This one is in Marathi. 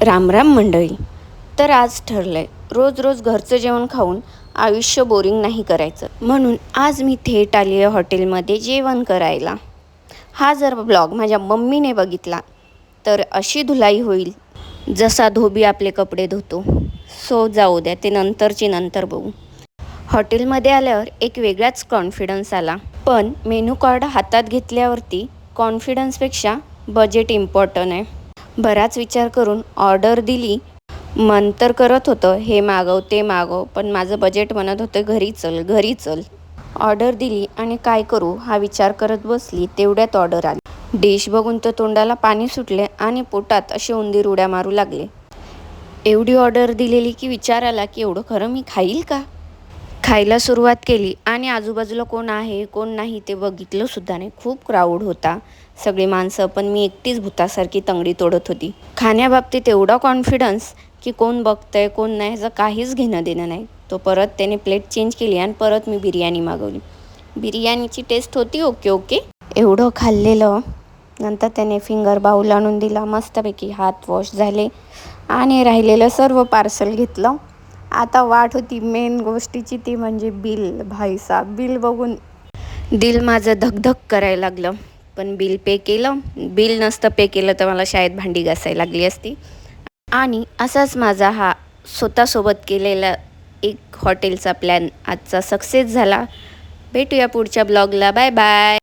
राम राम मंडळी. तर आज ठरलंय रोज रोज घरचं जेवण खाऊन आयुष्य बोरिंग नाही करायचं, म्हणून आज मी थेट आली आहे हॉटेलमध्ये जेवण करायला. हा जर ब्लॉग माझ्या मम्मीने बघितला तर अशी धुलाई होईल जसा धोबी आपले कपडे धुतो. सो जाऊ द्या, ते नंतरची नंतर बघू. हॉटेलमध्ये आल्यावर एक वेगळाच कॉन्फिडन्स आला, पण मेनू कार्ड हातात घेतल्यावरती कॉन्फिडन्सपेक्षा बजेट इम्पॉर्टंट आहे. बराच विचार करून ऑर्डर दिली. मन तर करत होतं हे मागव ते मागव, पण माझं बजेट म्हणत होतं घरी चल घरी चल. ऑर्डर दिली आणि काय करू हा विचार करत बसली, तेवढ्यात ऑर्डर आली. डिश बघून तर तोंडाला पाणी सुटले आणि पोटात असे उंदीर उड्या मारू लागले. एवढी ऑर्डर दिलेली की विचार आला की एवढं खरं मी खाईल का. खायला सुरुवात केली आणि आजूबाजूला कोण आहे कोण नाही ते बघितलं सुद्धा नाही. खूप क्राऊड होता, सगळी माणसं, पण मी एकटीच भूतासारखी तंगडी तोडत होती. खाण्याबाबतीत एवढा कॉन्फिडन्स की कोण बघतंय कोण नाही ह्याचं काहीच घेणं देणं नाही. तो परत त्याने प्लेट चेंज केली आणि परत मी बिर्याणी मागवली. बिर्याणीची टेस्ट होती ओके ओके. एवढं खाल्लेलं नंतर त्याने फिंगर बाऊल आणून दिला. मस्तपैकी हात वॉश झाले आणि राहिलेलं सर्व पार्सल घेतलं. आता वाट होती मेन गोष्टीची, ती म्हणजे बिल. भाईसाब, बिल बघून दिल माझं धकधक करायला लागलं. पण बिल पे केलं. बिल नसतं पे केलं तर मला शाळेत भांडी घासायला लागली असती. आणि असाच माझा हा स्वतःसोबत केलेला एक हॉटेलचा प्लॅन आजचा सक्सेस झाला. भेटूया पुढच्या ब्लॉगला. Bye bye.